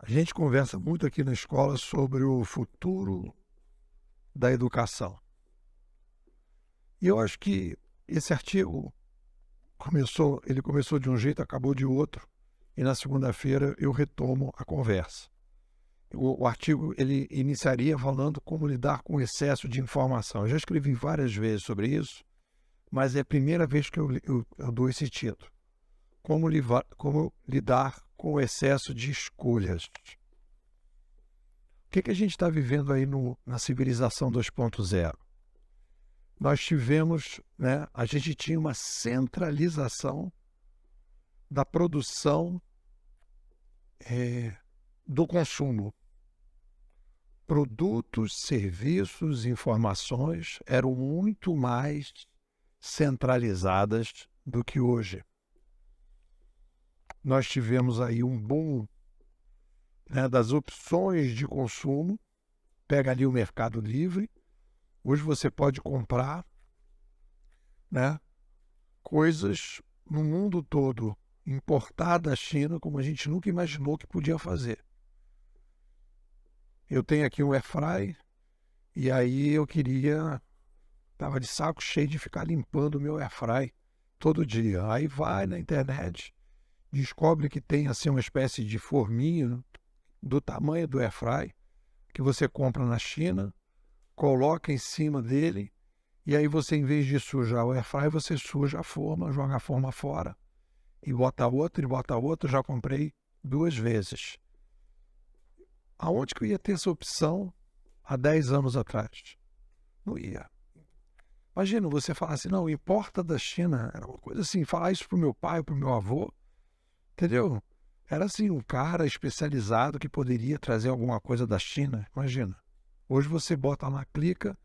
A gente conversa muito aqui na escola sobre o futuro da educação. E eu acho que esse artigo ele começou de um jeito, acabou de outro, e na segunda-feira eu retomo a conversa. O artigo ele iniciaria falando como lidar com o excesso de informação. Eu já escrevi várias vezes sobre isso, mas é a primeira vez que eu dou esse título. Como lidar com o excesso de escolhas. O que a gente está vivendo aí na civilização 2.0? Nós tivemos, né, a gente tinha uma centralização da produção do consumo. Produtos, serviços, informações eram muito mais centralizadas do que hoje. Nós tivemos aí um boom, né, das opções de consumo. Pega ali o Mercado Livre. Hoje você pode comprar, né, coisas no mundo todo, importar da China, como a gente nunca imaginou que podia fazer. Eu tenho aqui um airfry e aí estava de saco cheio de ficar limpando o meu airfry todo dia. Aí vai na internet, descobre que tem assim uma espécie de forminho do tamanho do airfry que você compra na China, coloca em cima dele e aí você, em vez de sujar o airfry, você suja a forma, joga a forma fora e bota outro e bota outro. Já comprei 2 vezes. Aonde que eu ia ter essa opção há 10 anos atrás? Não ia. Imagina você falar assim, não, importa da China. Era uma coisa assim, falar isso para o meu pai, para o meu avô, entendeu? Era assim, um cara especializado que poderia trazer alguma coisa da China. Imagina. Hoje você bota lá, clica,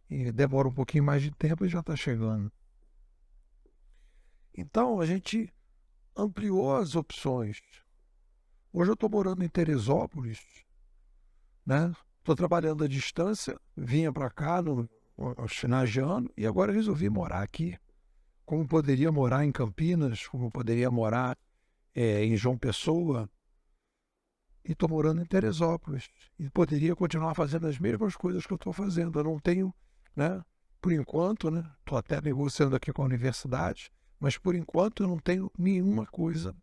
e demora um pouquinho mais de tempo e já está chegando. Então, a gente ampliou as opções. Hoje eu estou morando em Teresópolis, né? Estou trabalhando à distância, vinha para cá aos finais de ano e agora resolvi morar aqui. Como poderia morar em Campinas, como poderia morar em João Pessoa, e estou morando em Teresópolis. E poderia continuar fazendo as mesmas coisas que eu estou fazendo. Eu não tenho, né, por enquanto, né, estou até negociando aqui com a universidade, mas por enquanto eu não tenho nenhuma coisa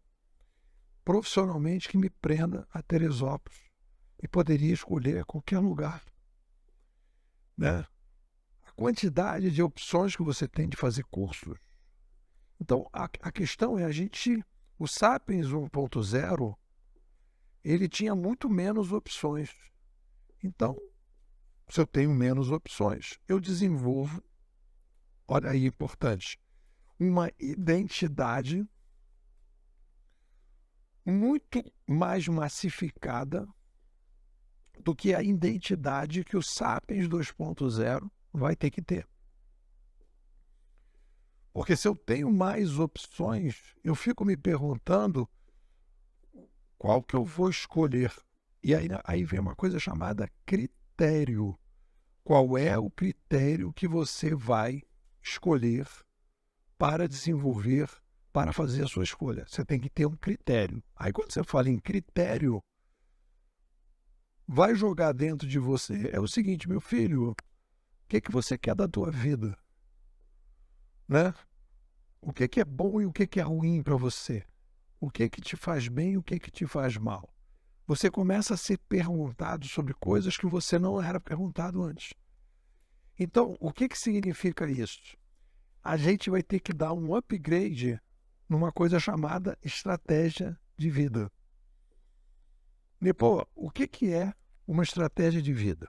profissionalmente que me prenda a Teresópolis. E poderia escolher qualquer lugar, né? A quantidade de opções que você tem de fazer cursos. Então, a questão é o Sapiens 1.0, ele tinha muito menos opções. Então, se eu tenho menos opções, eu desenvolvo, olha aí, importante, uma identidade muito mais massificada do que a identidade que o Sapiens 2.0 vai ter que ter. Porque se eu tenho mais opções, eu fico me perguntando qual que eu vou escolher. E aí vem uma coisa chamada critério. Qual é o critério que você vai escolher para desenvolver, para fazer a sua escolha? Você tem que ter um critério. Aí quando você fala em critério, vai jogar dentro de você. É o seguinte, meu filho, o que você quer da tua vida? Né? O que é bom e o que é ruim para você? O que te faz bem e o que te faz mal? Você começa a ser perguntado sobre coisas que você não era perguntado antes. Então, o que significa isso? A gente vai ter que dar um upgrade numa coisa chamada estratégia de vida. E, pô, o que é uma estratégia de vida?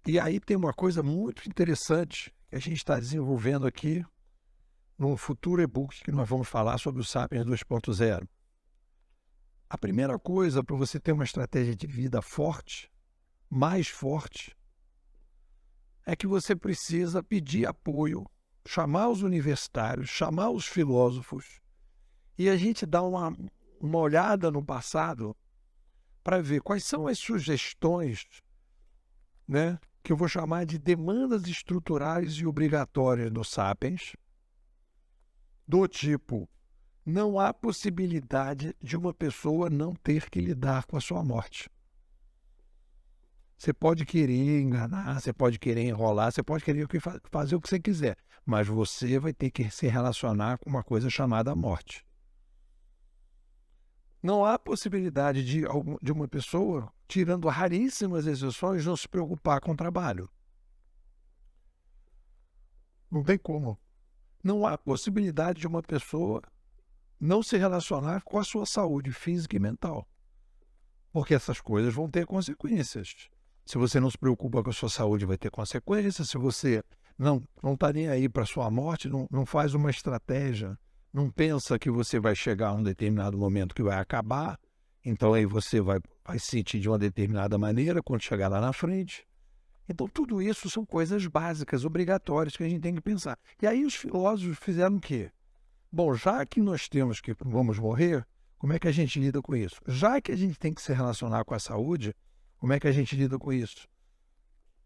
E aí tem uma coisa muito interessante que a gente está desenvolvendo aqui no futuro e-book que nós vamos falar sobre o Sapiens 2.0. A primeira coisa para você ter uma estratégia de vida forte, mais forte, é que você precisa pedir apoio, chamar os universitários, chamar os filósofos e a gente dar uma olhada no passado para ver quais são as sugestões, né, que eu vou chamar de demandas estruturais e obrigatórias do Sapiens, do tipo, Não há possibilidade de uma pessoa não ter que lidar com a sua morte. Você pode querer enganar, você pode querer enrolar, você pode querer fazer o que você quiser, mas você vai ter que se relacionar com uma coisa chamada morte. Não há possibilidade de uma pessoa, tirando raríssimas exceções, não se preocupar com o trabalho. Não tem como. Não há possibilidade de uma pessoa não se relacionar com a sua saúde física e mental. Porque essas coisas vão ter consequências. Se você não se preocupa com a sua saúde, vai ter consequências. Se você não está nem aí para a sua morte, não faz uma estratégia, não pensa que você vai chegar a um determinado momento que vai acabar, então aí você vai se sentir de uma determinada maneira quando chegar lá na frente. Então tudo isso são coisas básicas, obrigatórias, que a gente tem que pensar. E aí os filósofos fizeram o quê? Bom, já que nós temos que vamos morrer, como é que a gente lida com isso? Já que a gente tem que se relacionar com a saúde, como é que a gente lida com isso?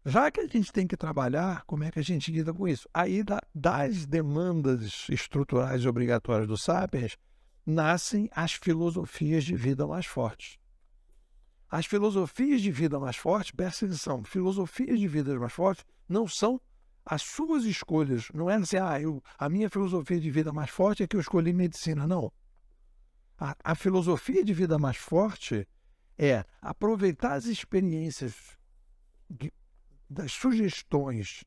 Já que a gente tem que trabalhar, como é que a gente lida com isso? Aí, das demandas estruturais e obrigatórias do Sapiens, nascem as filosofias de vida mais fortes. As filosofias de vida mais fortes, presta atenção, filosofias de vida mais fortes não são as suas escolhas. Não é assim, a minha filosofia de vida mais forte é que eu escolhi medicina. Não. A filosofia de vida mais forte é aproveitar as experiências das sugestões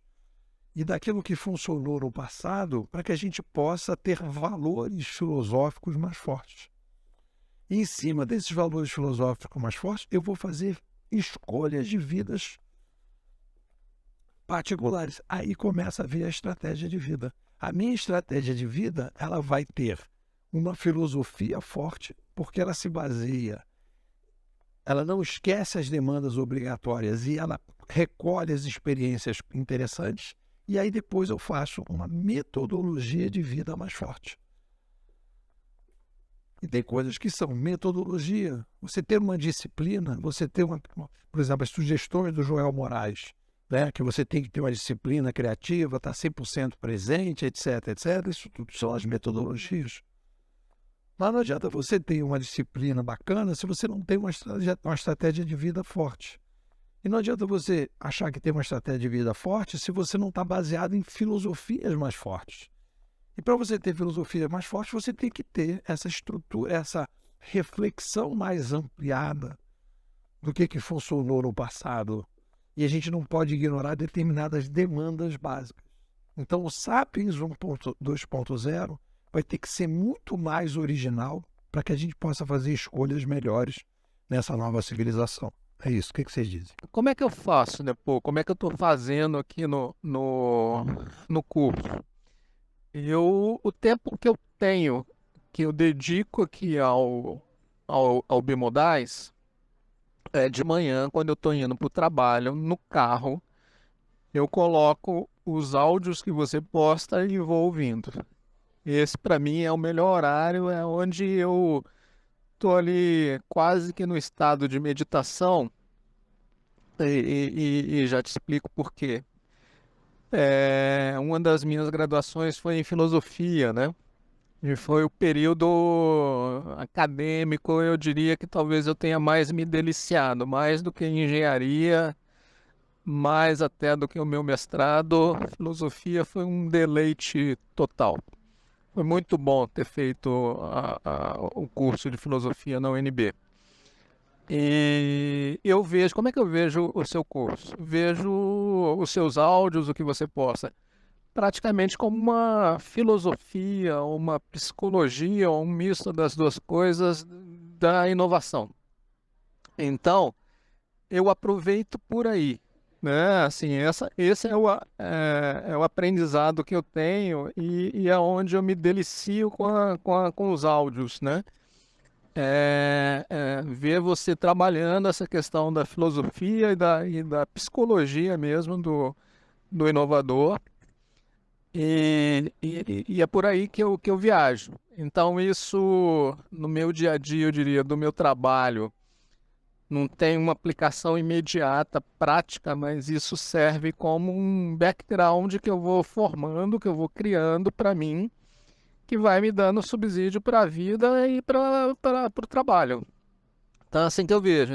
e daquilo que funcionou no passado para que a gente possa ter valores filosóficos mais fortes. E em cima desses valores filosóficos mais fortes, eu vou fazer escolhas de vidas particulares. Aí começa a vir a estratégia de vida. A minha estratégia de vida, ela vai ter uma filosofia forte, porque ela se baseia, ela não esquece as demandas obrigatórias e ela recolhe as experiências interessantes, e aí depois eu faço uma metodologia de vida mais forte. E tem coisas que são metodologia. Você ter uma disciplina, você ter por exemplo, as sugestões do Joel Moraes, né? Que você tem que ter uma disciplina criativa, estar 100% presente, etc, etc. Isso tudo são as metodologias. Mas não adianta você ter uma disciplina bacana se você não tem uma estratégia de vida forte. E não adianta você achar que tem uma estratégia de vida forte se você não está baseado em filosofias mais fortes. E para você ter filosofia mais forte, você tem que ter essa estrutura, essa reflexão mais ampliada do que funcionou no passado. E a gente não pode ignorar determinadas demandas básicas. Então, o Sapiens 2.0 vai ter que ser muito mais original para que a gente possa fazer escolhas melhores nessa nova civilização. É isso. O que vocês dizem? Como é que eu faço, né, pô? Como é que eu estou fazendo aqui no curso? O tempo que eu tenho, que eu dedico aqui ao Bimodais, é de manhã, quando eu estou indo para o trabalho, no carro, eu coloco os áudios que você posta e vou ouvindo. Esse, para mim, é o melhor horário, é onde eu estou ali quase que no estado de meditação, e já te explico por quê. Uma das minhas graduações foi em filosofia, né? E foi o período acadêmico, eu diria que talvez eu tenha mais me deliciado, mais do que engenharia, mais até do que o meu mestrado. Filosofia foi um deleite total. Foi muito bom ter feito o curso de filosofia na UNB. E eu vejo, como é que eu vejo o seu curso? Vejo os seus áudios, o que você posta, praticamente como uma filosofia, uma psicologia, um misto das duas coisas da inovação. Então, eu aproveito por aí, né? Assim, esse é o aprendizado que eu tenho e é onde eu me delicio com os áudios, né? Ver você trabalhando essa questão da filosofia e da psicologia mesmo do inovador. E é por aí que eu viajo. Então, isso no meu dia a dia, eu diria, do meu trabalho, não tem uma aplicação imediata, prática, mas isso serve como um background que eu vou formando, que eu vou criando para mim. que vai me dando subsídio para a vida e para o trabalho. Então, assim que eu vejo.